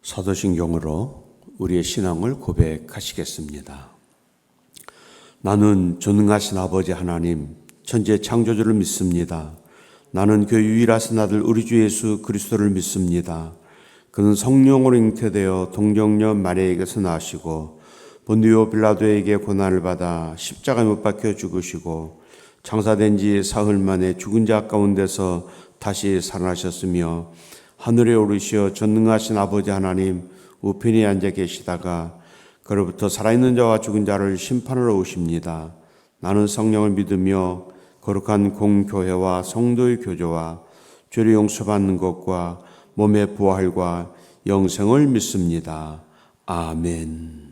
사도신경으로 우리의 신앙을 고백하시겠습니다. 나는 전능하신 아버지 하나님, 천지의 창조주를 믿습니다. 나는 그 유일하신 아들 우리 주 예수 그리스도를 믿습니다. 그는 성령으로 잉태되어 동정녀 마리아에게서 나시고 본디오 빌라도에게 고난을 받아 십자가에 못 박혀 죽으시고 장사된 지 사흘 만에 죽은 자 가운데서 다시 살아나셨으며 하늘에 오르시어 전능하신 아버지 하나님 우편에 앉아 계시다가 그로부터 살아있는 자와 죽은 자를 심판하러 오십니다. 나는 성령을 믿으며 거룩한 공교회와 성도의 교조와 죄를 용서받는 것과 몸의 부활과 영생을 믿습니다. 아멘.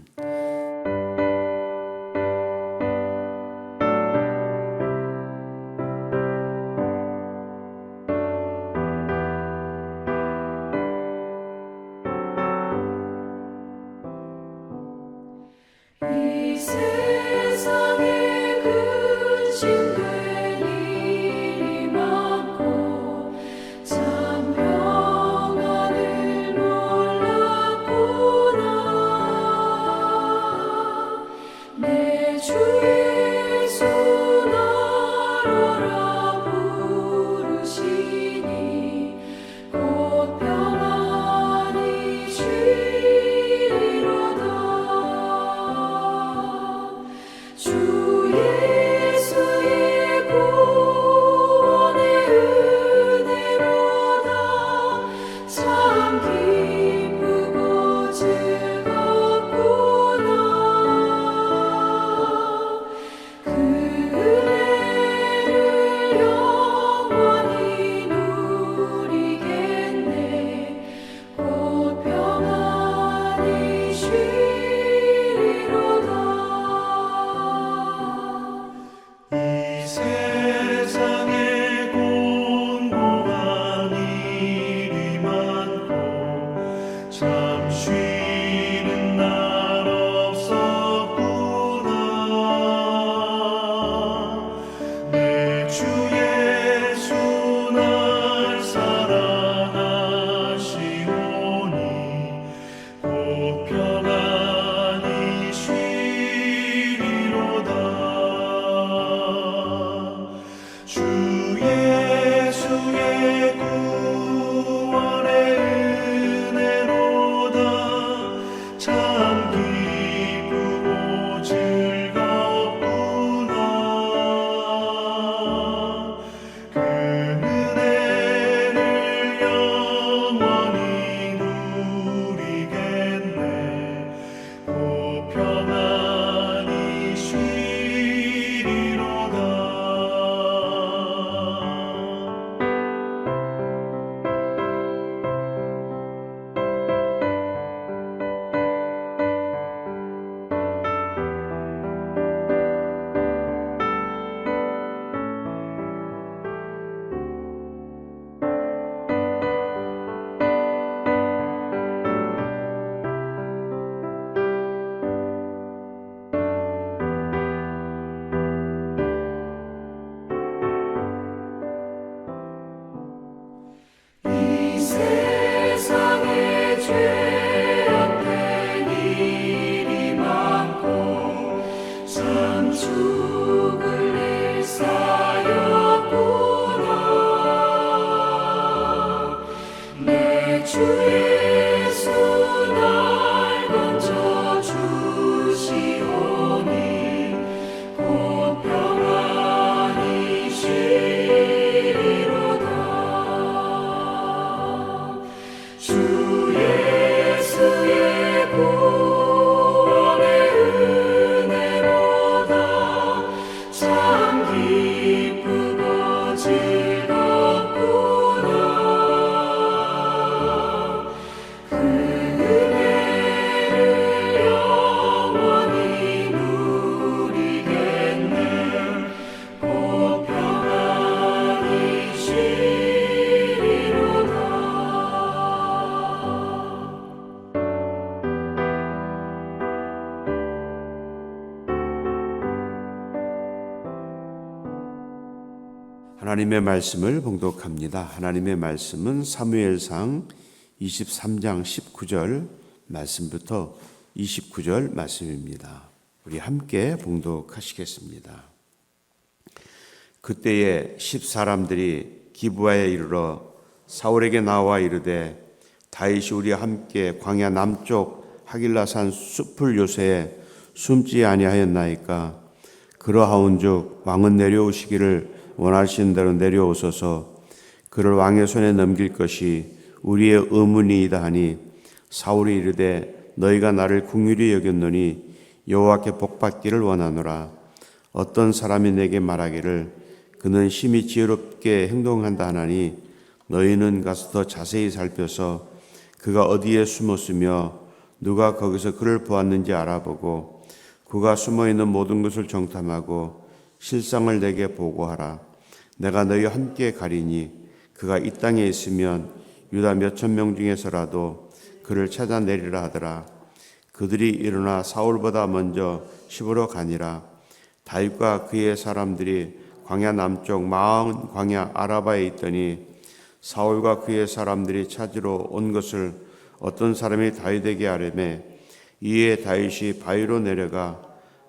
이 세상에 근심된 일이 많고 참 평안을 몰랐구나. 내 주 예수 나로라 부르시니 곧 평안히 쉬리로다. 주 예수의 구원의 은혜로다. 참 기쁘고 즐겁구나. 그 은혜를 영원히 누리겠네. 곧 평안히 쉬리로다. 이 세상에 공고한 일이 많고 참 쉬는 날 없었구나. 내 주 예수 날 사랑하시오니 곧 평안히 쉬리로다. 주 예수의 구원의 은혜로다. 참 기쁘고 즐겁구나. 그 은혜를 영원히 누리겠네. 곧 평안히 쉬리로다. 이 세상에 죄악된 일이 많고 참 죽을 일 쌓였구나. 내 주 예수 날 건져 주시오니 곧 평안히 쉬리로다. 주 예수의 구원의 은혜로다. 참 기쁘고 즐겁구나. 그 은혜를 영원히 누리겠네. 곧 평안히 쉬리로다. 하나님의 말씀을 봉독합니다. 하나님의 말씀은 사무엘상 23장 19절 말씀부터 29절 말씀입니다. 우리 함께 봉독하시겠습니다. 그때에 10사람들이 기브아에 이르러 사울에게 나와 이르되 다윗이 우리와 함께 광야 남쪽 하길라산 숲을 요새에 숨지 아니하였나이까. 그러하온즉 왕은 내려오시기를 원하시는 대로 내려오소서. 그를 왕의 손에 넘길 것이 우리의 의문이이다 하니 사울이 이르되 너희가 나를 긍휼히 여겼노니 여호와께 복받기를 원하노라. 어떤 사람이 내게 말하기를 그는 심히 지혜롭게 행동한다 하나니 너희는 가서 더 자세히 살펴서 그가 어디에 숨었으며 누가 거기서 그를 보았는지 알아보고 그가 숨어있는 모든 것을 정탐하고 실상을 내게 보고하라. 내가 너희와 함께 가리니 그가 이 땅에 있으면 유다 몇천 명 중에서라도 그를 찾아내리라 하더라. 그들이 일어나 사울보다 먼저 시부로 가니라. 다윗과 그의 사람들이 광야 남쪽 마은 광야 아라바에 있더니 사울과 그의 사람들이 찾으러 온 것을 어떤 사람이 다윗에게 아뢰매 이에 다윗이 바위로 내려가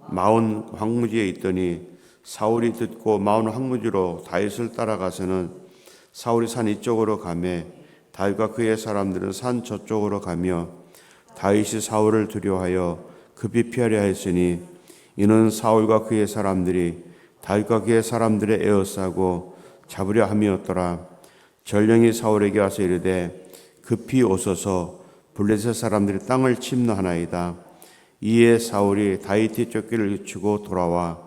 마온 황무지에 있더니 사울이 듣고 마온 황무지로 다윗을 따라가서는 사울이 산 이쪽으로 가매 다윗과 그의 사람들은 산 저쪽으로 가며 다윗이 사울을 두려워하여 급히 피하려 했으니 이는 사울과 그의 사람들이 다윗과 그의 사람들의 에워싸고 잡으려 함이었더라. 전령이 사울에게 와서 이르되 급히 오소서 블레셋 사람들이 땅을 침노하나이다. 이에 사울이 다윗이 쫓기를 늦추고 돌아와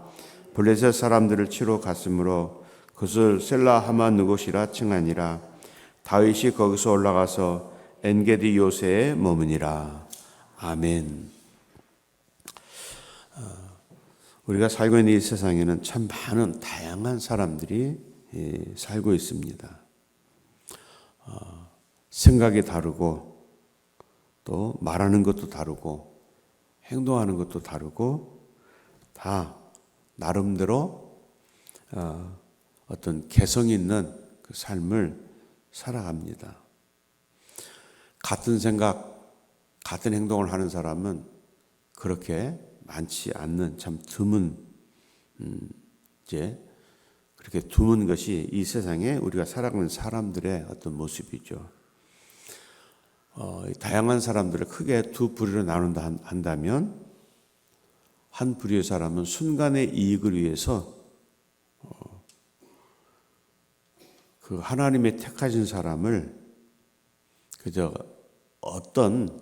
블레셋 사람들을 치러 갔으므로 그것을 셀라 하만 느곳이라 칭하니라. 다윗이 거기서 올라가서 엔게디 요새에 머무니라. 아멘. 우리가 살고 있는 이 세상에는 참 많은 다양한 사람들이 살고 있습니다. 생각이 다르고 또 말하는 것도 다르고 행동하는 것도 다르고 다 나름대로 어떤 개성 있는 그 삶을 살아갑니다. 같은 생각, 같은 행동을 하는 사람은 그렇게 많지 않는 참 드문 이제 그렇게 드문 것이 이 세상에 우리가 살아가는 사람들의 어떤 모습이죠. 다양한 사람들을 크게 두 부류로 나눈다 한다면 한 부류의 사람은 순간의 이익을 위해서 그 하나님의 택하신 사람을 그저 어떤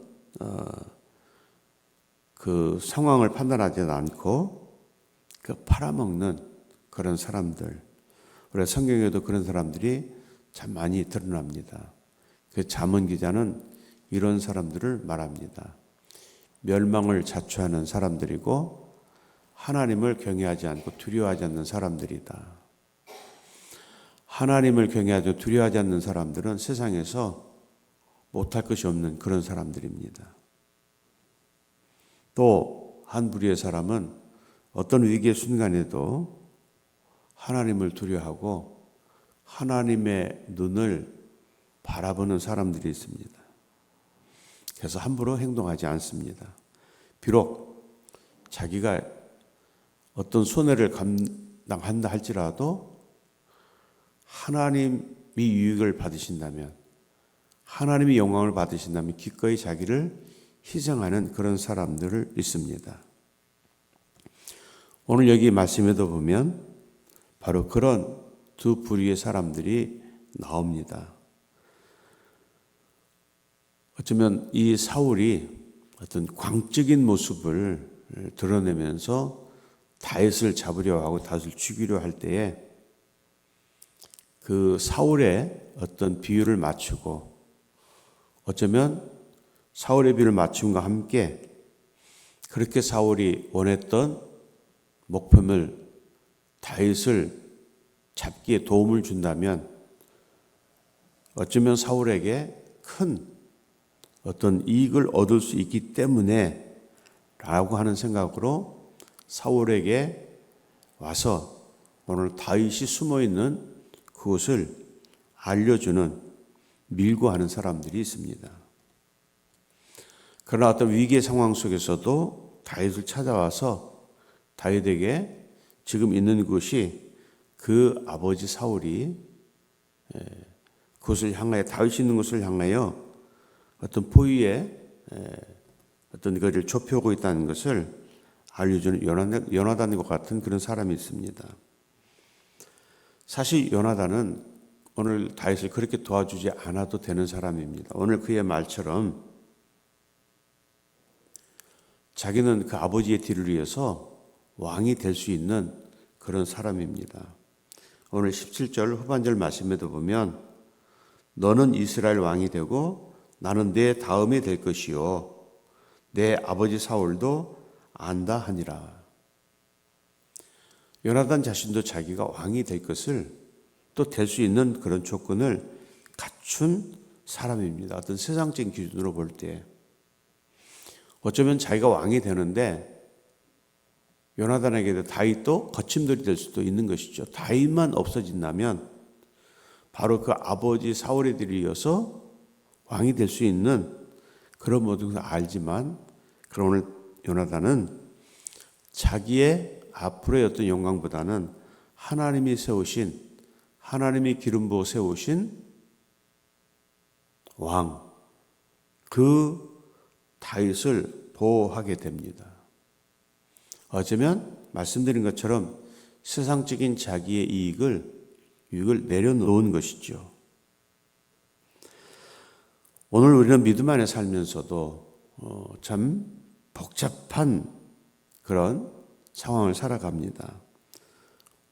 그 상황을 판단하지 않고 그 팔아먹는 그런 사람들. 그래서 성경에도 그런 사람들이 참 많이 드러납니다. 그 잠언 기자는 이런 사람들을 말합니다. 멸망을 자초하는 사람들이고 하나님을 경외하지 않고 두려워하지 않는 사람들이다. 하나님을 경외하지 두려워하지 않는 사람들은 세상에서 못할 것이 없는 그런 사람들입니다. 또 한 부류의 사람은 어떤 위기의 순간에도 하나님을 두려워하고 하나님의 눈을 바라보는 사람들이 있습니다. 그래서 함부로 행동하지 않습니다. 비록 자기가 어떤 손해를 감당한다 할지라도 하나님이 유익을 받으신다면 하나님이 영광을 받으신다면 기꺼이 자기를 희생하는 그런 사람들을 있습니다. 오늘 여기 말씀에도 보면 바로 그런 두 부류의 사람들이 나옵니다. 어쩌면 이 사울이 어떤 광적인 모습을 드러내면서 다윗을 잡으려 하고 다윗을 죽이려 할 때에 그 사울의 어떤 비유를 맞추고 어쩌면 사울의 비유를 맞춤과 함께 그렇게 사울이 원했던 목표물 다윗을 잡기에 도움을 준다면 어쩌면 사울에게 큰 어떤 이익을 얻을 수 있기 때문에 라고 하는 생각으로 사울에게 와서 오늘 다윗이 숨어있는 그것을 알려주는 밀고 하는 사람들이 있습니다. 그러나 어떤 위기의 상황 속에서도 다윗을 찾아와서 다윗에게 지금 있는 곳이 그 아버지 사울이 그것을 향하여, 다윗이 있는 곳을 향하여 어떤 포위의 어떤 것을 좁혀오고 있다는 것을 알려주는 요나단과 같은 그런 사람이 있습니다. 사실 요나단은 오늘 다윗을 그렇게 도와주지 않아도 되는 사람입니다. 오늘 그의 말처럼 자기는 그 아버지의 뒤를 위해서 왕이 될 수 있는 그런 사람입니다. 오늘 17절 후반절 말씀에도 보면 너는 이스라엘 왕이 되고 나는 내 다음이 될 것이요 내 아버지 사울도 안다 하니라. 요나단 자신도 자기가 왕이 될 것을 또 될 수 있는 그런 조건을 갖춘 사람입니다. 어떤 세상적인 기준으로 볼 때 어쩌면 자기가 왕이 되는데 요나단에게도 다윗도 거침돌이 될 수도 있는 것이죠. 다윗만 없어진다면 바로 그 아버지 사울에 이어서 왕이 될 수 있는 그런 모든 것을 알지만 그럼 오늘 요나단은 자기의 앞으로의 어떤 영광보다는 하나님이 세우신, 하나님이 기름 부어 세우신 왕, 그 다윗을 보호하게 됩니다. 어쩌면 말씀드린 것처럼 세상적인 자기의 이익을 내려놓은 것이죠. 오늘 우리는 믿음 안에 살면서도 참 복잡한 그런 상황을 살아갑니다.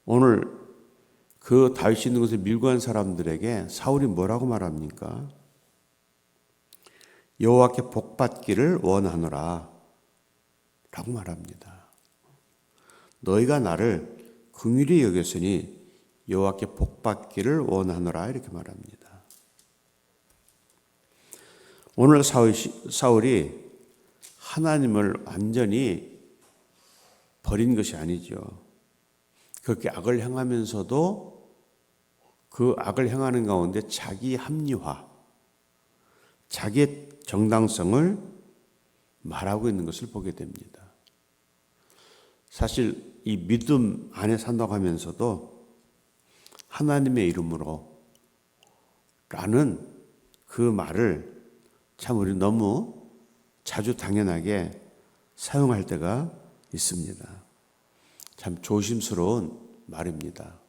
오늘 그 다윗이 있는 곳에 밀고 간 사람들에게 사울이 뭐라고 말합니까? 여호와께 복받기를 원하노라 라고 말합니다. 너희가 나를 긍휼히 여겼으니 여호와께 복받기를 원하노라 이렇게 말합니다. 오늘 사울이 하나님을 완전히 버린 것이 아니죠. 그렇게 악을 행하면서도 그 악을 행하는 가운데 자기 합리화, 자기의 정당성을 말하고 있는 것을 보게 됩니다. 사실 이 믿음 안에 산다고 하면서도 하나님의 이름으로 라는 그 말을 참 우리 너무 자주 당연하게 사용할 때가 있습니다. 참 조심스러운 말입니다.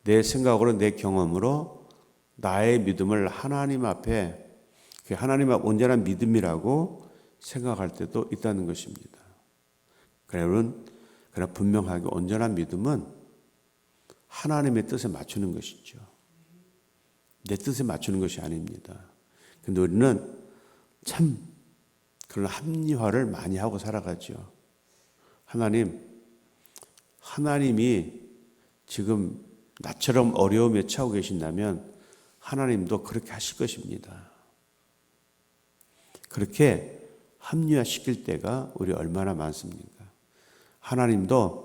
내 생각으로 내 경험으로 나의 믿음을 하나님 앞에 그 하나님 앞 온전한 믿음이라고 생각할 때도 있다는 것입니다. 그러나 분명하게 온전한 믿음은 하나님의 뜻에 맞추는 것이죠. 내 뜻에 맞추는 것이 아닙니다. 그런데 우리는 참 그런 합리화를 많이 하고 살아가죠. 하나님이 지금 나처럼 어려움에 처하고 계신다면 하나님도 그렇게 하실 것입니다. 그렇게 합리화시킬 때가 우리 얼마나 많습니까? 하나님도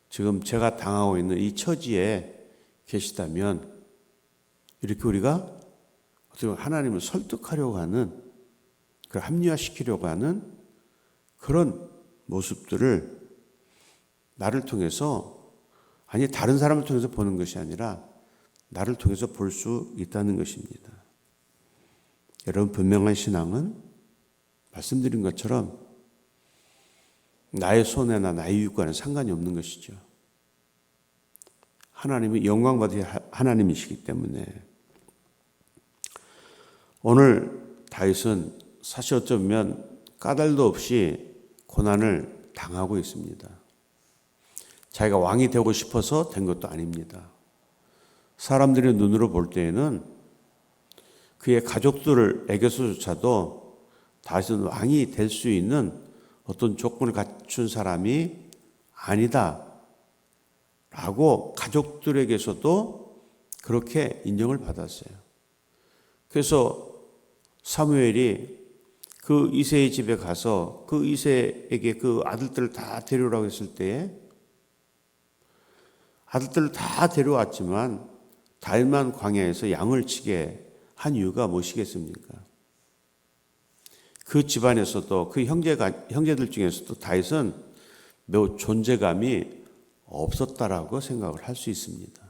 지금 제가 당하고 있는 이 처지에 계시다면 이렇게 우리가 하나님을 설득하려고 하는, 그 합리화시키려고 하는 그런 모습들을 나를 통해서, 아니 다른 사람을 통해서 보는 것이 아니라 나를 통해서 볼 수 있다는 것입니다. 여러분, 분명한 신앙은 말씀드린 것처럼 나의 손해나 나의 유익과는 상관이 없는 것이죠. 하나님이 영광받으신 하나님이시기 때문에 오늘 다윗은 사실 어쩌면 까닭도 없이 고난을 당하고 있습니다. 자기가 왕이 되고 싶어서 된 것도 아닙니다. 사람들의 눈으로 볼 때에는 그의 가족들에게서조차도 다윗은 왕이 될 수 있는 어떤 조건을 갖춘 사람이 아니다 라고 가족들에게서도 그렇게 인정을 받았어요. 그래서 사무엘이 그 이새의 집에 가서 그 이새에게 그 아들들을 다 데려오라고 했을 때에 아들들을 다 데려왔지만 다윗만 광야에서 양을 치게 한 이유가 무엇이겠습니까? 그 집안에서도 그 형제들 중에서도 다윗은 매우 존재감이 없었다라고 생각을 할 수 있습니다.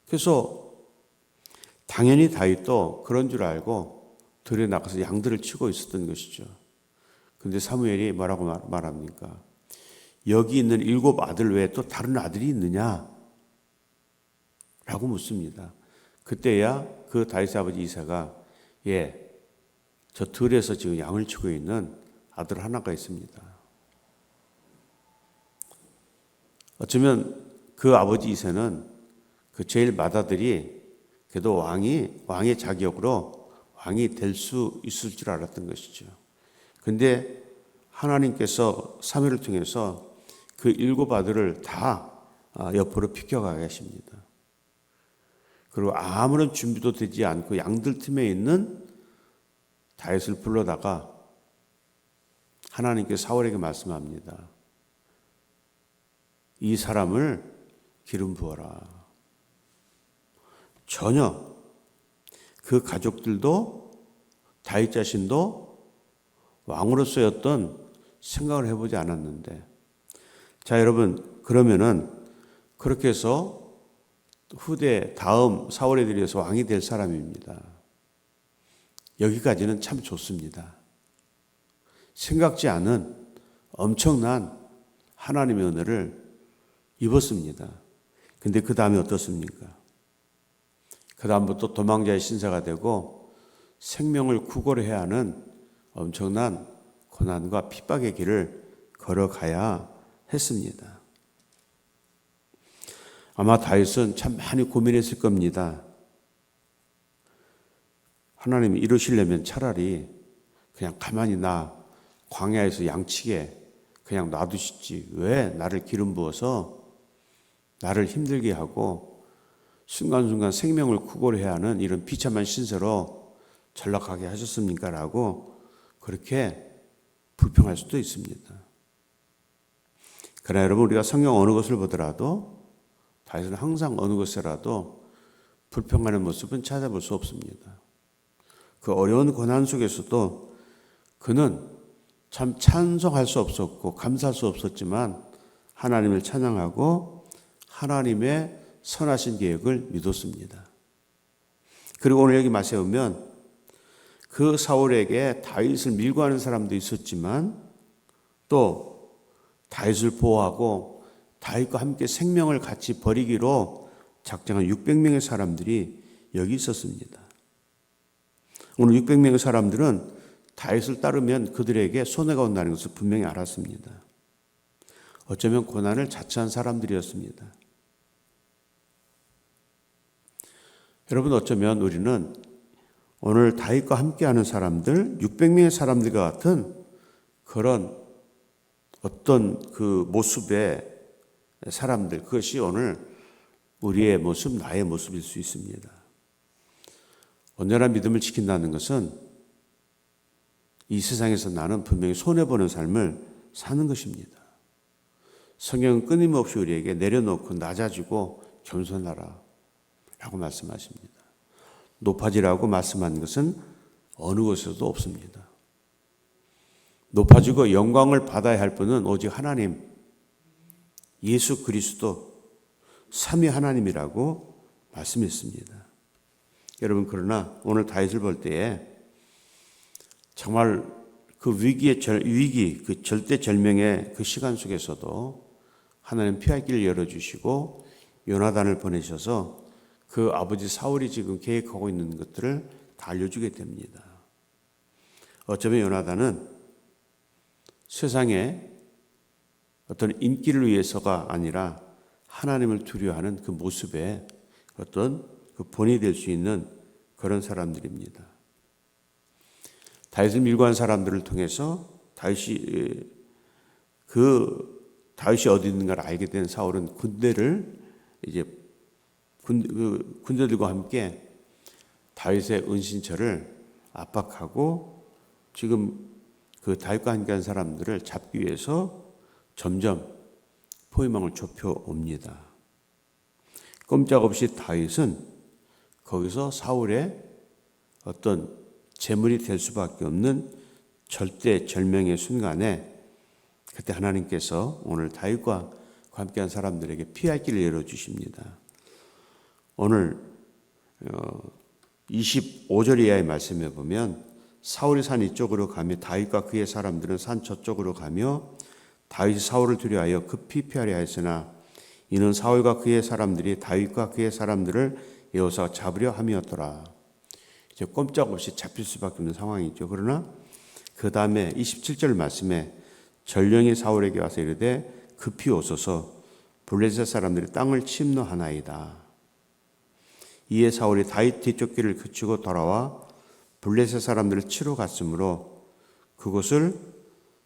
그래서 당연히 다윗도 그런 줄 알고 들에 나가서 양들을 치고 있었던 것이죠. 그런데 사무엘이 뭐라고 말합니까? 여기 있는 7 아들 외에 또 다른 아들이 있느냐? 라고 묻습니다. 그때야 그 다윗의 아버지 이새가 저 들에서 지금 양을 치고 있는 아들 하나가 있습니다. 어쩌면 그 아버지 이새는 그 제일 맏아들이 그래도 왕의 자격으로 왕이 될 수 있을 줄 알았던 것이죠. 그런데 하나님께서 사무엘을 통해서 그 7 아들을 다 옆으로 비켜가 계십니다. 그리고 아무런 준비도 되지 않고 양들 틈에 있는 다윗을 불러다가 하나님께 사울에게 말씀합니다. 이 사람을 기름 부어라. 전혀 그 가족들도 다윗 자신도 왕으로서의 어떤 생각을 해보지 않았는데, 자 여러분, 그러면은 그렇게 해서 후대 다음 사울에 들여서 왕이 될 사람입니다. 여기까지는 참 좋습니다. 생각지 않은 엄청난 하나님의 은혜를 입었습니다. 근데 그 다음에 어떻습니까? 그 다음부터 도망자의 신세가 되고 생명을 구걸해야 하는 엄청난 고난과 핍박의 길을 걸어가야 했습니다. 아마 다윗은 참 많이 고민했을 겁니다. 하나님이 이러시려면 차라리 그냥 가만히 나 광야에서 양치게 그냥 놔두시지 왜 나를 기름 부어서 나를 힘들게 하고 순간순간 생명을 구걸해야 하는 이런 비참한 신세로 전락하게 하셨습니까? 라고 그렇게 불평할 수도 있습니다. 그러나 여러분, 우리가 성경 어느 것을 보더라도 다윗은 항상 어느 것이라도 불평하는 모습은 찾아볼 수 없습니다. 그 어려운 고난 속에서도 그는 참 찬송할 수 없었고 감사할 수 없었지만 하나님을 찬양하고 하나님의 선하신 계획을 믿었습니다. 그리고 오늘 여기 말씀에 보면 그 사울에게 다윗을 밀고 하는 사람도 있었지만 또 다윗을 보호하고 다윗과 함께 생명을 같이 버리기로 작정한 600명의 사람들이 여기 있었습니다. 오늘 600명의 사람들은 다윗을 따르면 그들에게 손해가 온다는 것을 분명히 알았습니다. 어쩌면 고난을 자처한 사람들이었습니다. 여러분, 어쩌면 우리는 오늘 다윗과 함께하는 사람들, 600명의 사람들과 같은 그런 어떤 그 모습의 사람들, 그것이 오늘 우리의 모습, 나의 모습일 수 있습니다. 온전한 믿음을 지킨다는 것은 이 세상에서 나는 분명히 손해보는 삶을 사는 것입니다. 성경은 끊임없이 우리에게 내려놓고 낮아지고 겸손하라 라고 말씀하십니다. 높아지라고 말씀한 것은 어느 곳에서도 없습니다. 높아지고 영광을 받아야 할 분은 오직 하나님, 예수 그리스도 삼위 하나님이라고 말씀했습니다. 여러분, 그러나 오늘 다윗을 볼 때에 정말 그 위기, 그 절대절명의 그 시간 속에서도 하나님 피할 길을 열어주시고 요나단을 보내셔서 그 아버지 사울이 지금 계획하고 있는 것들을 다 알려주게 됩니다. 어쩌면 요나단은 세상에 어떤 인기를 위해서가 아니라 하나님을 두려워하는 그 모습에 어떤 그 본이 될 수 있는 그런 사람들입니다. 다윗을 밀고 한 사람들을 통해서 다윗이 어디 있는가를 알게 된 사울은 군대를 이제 군대들과 함께 다윗의 은신처를 압박하고 지금 그 다윗과 함께한 사람들을 잡기 위해서 점점 포위망을 좁혀 옵니다. 꼼짝없이 다윗은 거기서 사울의 어떤 제물이 될 수밖에 없는 절대절명의 순간에 그때 하나님께서 오늘 다윗과 함께한 사람들에게 피할 길을 열어주십니다. 오늘 25절 이하의 말씀에 보면 사울이 산 이쪽으로 가며 다윗과 그의 사람들은 산 저쪽으로 가며 다윗이 사울을 두려워하여 급히 피하려 하였으나 이는 사울과 그의 사람들이 다윗과 그의 사람들을 에워싸 잡으려 함이었더라. 이제 꼼짝없이 잡힐 수밖에 없는 상황이죠. 그러나 그 다음에 27절 말씀에 전령이 사울에게 와서 이르되 급히 오소서 블레셋 사람들이 땅을 침노하나이다. 이에 사울이 다윗 뒤쪽 길을 그치고 돌아와 블레셋 사람들을 치러 갔으므로 그곳을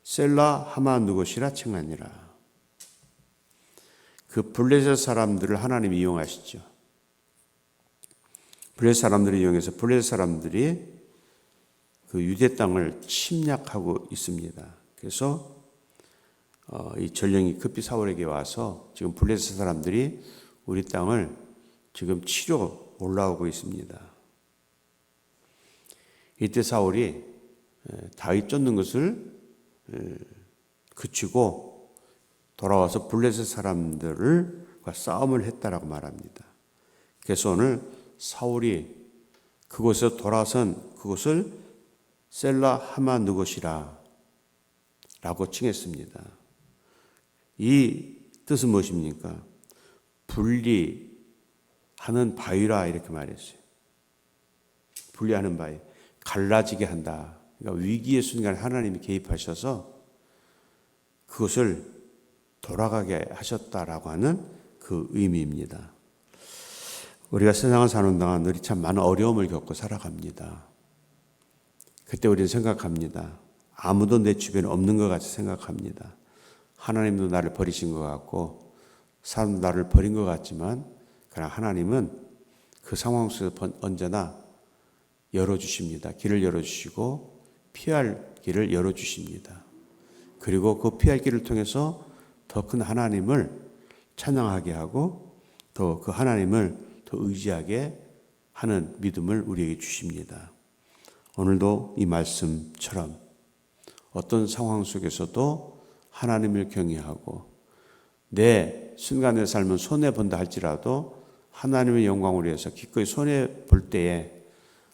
셀라 하마누곳이라 칭하니라. 그 블레셋 사람들을 하나님이 이용하시죠. 블레셋 사람들을 이용해서 블레셋 사람들이 그 유대 땅을 침략하고 있습니다. 그래서 이 전령이 급히 사울에게 와서 지금 블레셋 사람들이 우리 땅을 지금 치러 올라오고 있습니다. 이때 사울이 다윗 쫓는 것을 그치고 돌아와서 블레셋 사람들과 싸움을 했다라고 말합니다. 그래서 오늘 사울이 그곳에서 돌아선 그곳을 셀라 하마누곳이라 라고 칭했습니다. 이 뜻은 무엇입니까? 분리하는 바위라 이렇게 말했어요. 분리하는 바위, 갈라지게 한다. 그러니까 위기의 순간에 하나님이 개입하셔서 그것을 돌아가게 하셨다라고 하는 그 의미입니다. 우리가 세상을 사는 동안 우리 참 많은 어려움을 겪고 살아갑니다. 그때 우리는 생각합니다. 아무도 내 주변에 없는 것 같이 생각합니다. 하나님도 나를 버리신 것 같고 사람도 나를 버린 것 같지만 그러나 하나님은 그 상황 속에서 언제나 열어주십니다. 길을 열어주시고 피할 길을 열어주십니다. 그리고 그 피할 길을 통해서 더 큰 하나님을 찬양하게 하고 더 그 하나님을 더 의지하게 하는 믿음을 우리에게 주십니다. 오늘도 이 말씀처럼 어떤 상황 속에서도 하나님을 경외하고 내 순간의 삶은 손해본다 할지라도 하나님의 영광을 위해서 기꺼이 손해볼 때에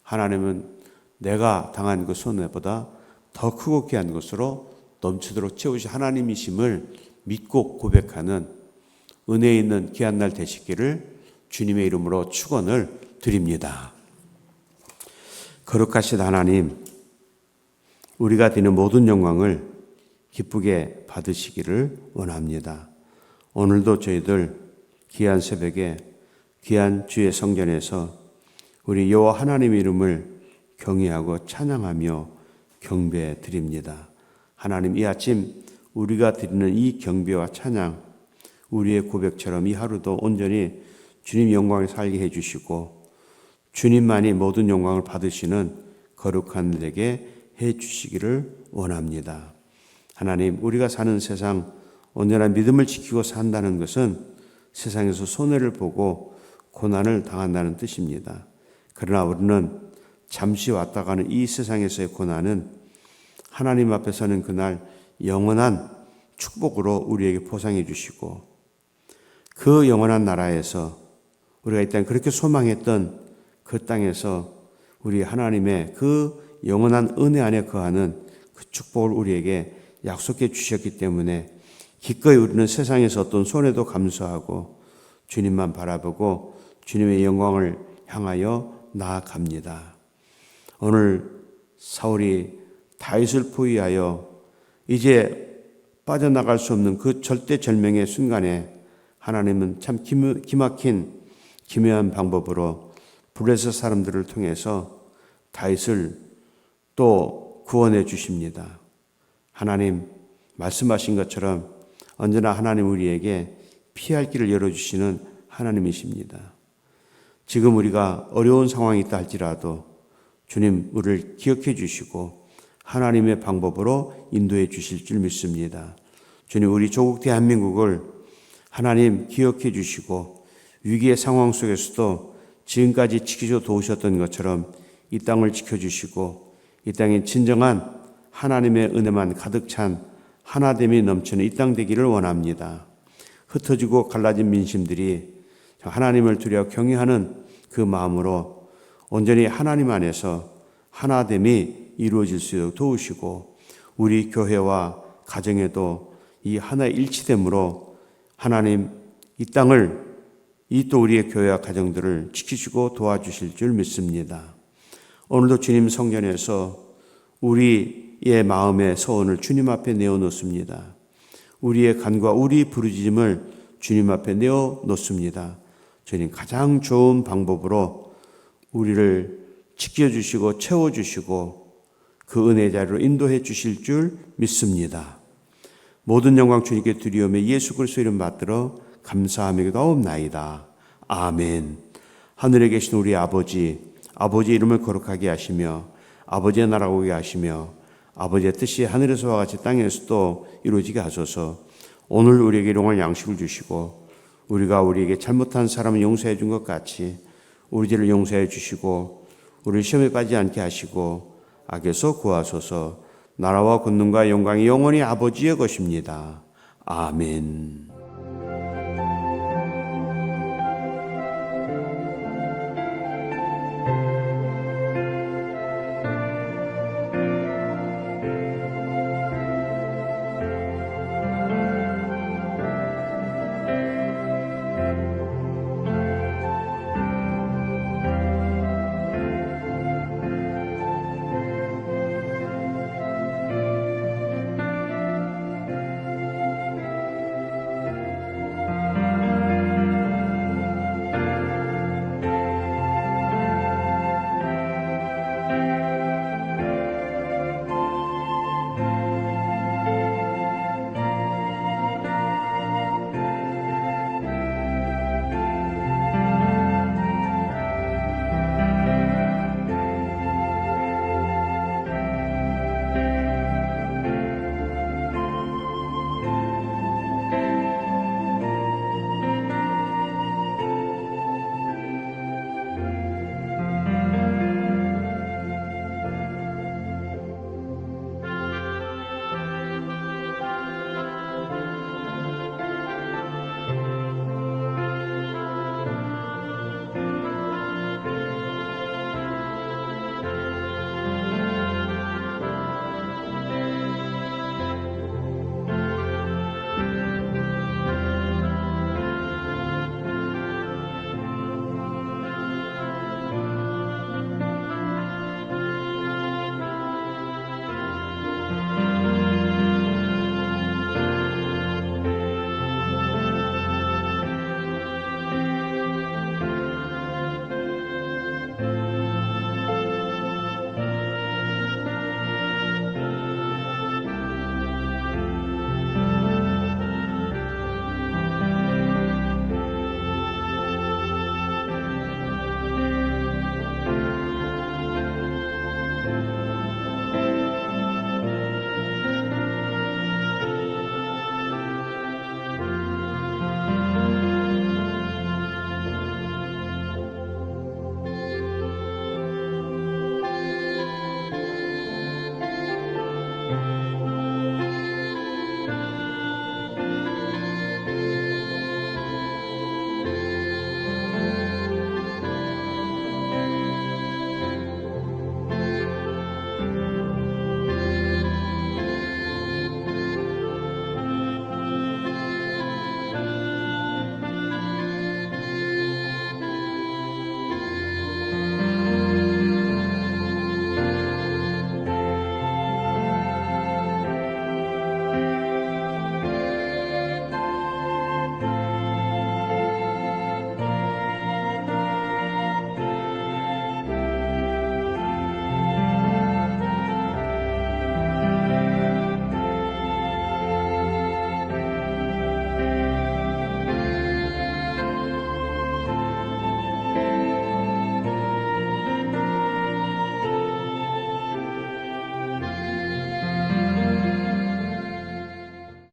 하나님은 내가 당한 그 손해보다 더 크고 귀한 것으로 넘치도록 채우신 하나님이심을 믿고 고백하는 은혜 있는 귀한 날 되시기를 주님의 이름으로 축원을 드립니다. 거룩하신 하나님, 우리가 드리는 모든 영광을 기쁘게 받으시기를 원합니다. 오늘도 저희들 귀한 새벽에 귀한 주의 성전에서 우리 여호와 하나님의 이름을 경외하고 찬양하며 경배해 드립니다. 하나님, 이 아침 우리가 드리는 이 경배와 찬양, 우리의 고백처럼 이 하루도 온전히 주님 영광을 살게 해주시고 주님만이 모든 영광을 받으시는 거룩한 일에게 해주시기를 원합니다. 하나님, 우리가 사는 세상 언제나 믿음을 지키고 산다는 것은 세상에서 손해를 보고 고난을 당한다는 뜻입니다. 그러나 우리는 잠시 왔다 가는 이 세상에서의 고난은 하나님 앞에 서는 그날 영원한 축복으로 우리에게 보상해 주시고 그 영원한 나라에서 우리가 일단 그렇게 소망했던 그 땅에서 우리 하나님의 그 영원한 은혜 안에 거하는 그 축복을 우리에게 약속해 주셨기 때문에 기꺼이 우리는 세상에서 어떤 손해도 감수하고 주님만 바라보고 주님의 영광을 향하여 나아갑니다. 오늘 사울이 다윗을 포위하여 이제 빠져나갈 수 없는 그 절대절명의 순간에 하나님은 참 기막힌 기묘한 방법으로 블레셋 사람들을 통해서 다윗을 또 구원해 주십니다. 하나님 말씀하신 것처럼 언제나 하나님 우리에게 피할 길을 열어주시는 하나님이십니다. 지금 우리가 어려운 상황이 있다 할지라도 주님 우리를 기억해 주시고 하나님의 방법으로 인도해 주실 줄 믿습니다. 주님, 우리 조국 대한민국을 하나님 기억해 주시고 위기의 상황 속에서도 지금까지 지키셔 도우셨던 것처럼 이 땅을 지켜주시고 이 땅에 진정한 하나님의 은혜만 가득 찬 하나됨이 넘치는 이 땅 되기를 원합니다. 흩어지고 갈라진 민심들이 하나님을 두려워 경외하는 그 마음으로 온전히 하나님 안에서 하나됨이 이루어질 수 있도록 도우시고 우리 교회와 가정에도 이 하나의 일치됨으로 하나님 이 땅을 이 또 우리의 교회와 가정들을 지키시고 도와주실 줄 믿습니다. 오늘도 주님 성전에서 우리의 마음의 서원을 주님 앞에 내어놓습니다. 우리의 간과 우리 부르짖음을 주님 앞에 내어놓습니다. 주님 가장 좋은 방법으로 우리를 지켜주시고 채워주시고 그 은혜의 자리로 인도해 주실 줄 믿습니다. 모든 영광 주님께 드리오며 예수 그리스도 이름 받들어 감사하며 기도하옵나이다. 아멘. 하늘에 계신 우리 아버지 이름을 거룩하게 하시며 아버지의 나라가 오게 하시며 아버지의 뜻이 하늘에서와 같이 땅에서도 이루어지게 하소서. 오늘 우리에게 일용할 양식을 주시고 우리가 우리에게 잘못한 사람을 용서해 준 것 같이 우리 죄를 용서해 주시고 우리를 시험에 빠지지 않게 하시고 악에서 구하소서. 나라와 권능과 영광이 영원히 아버지의 것입니다. 아멘.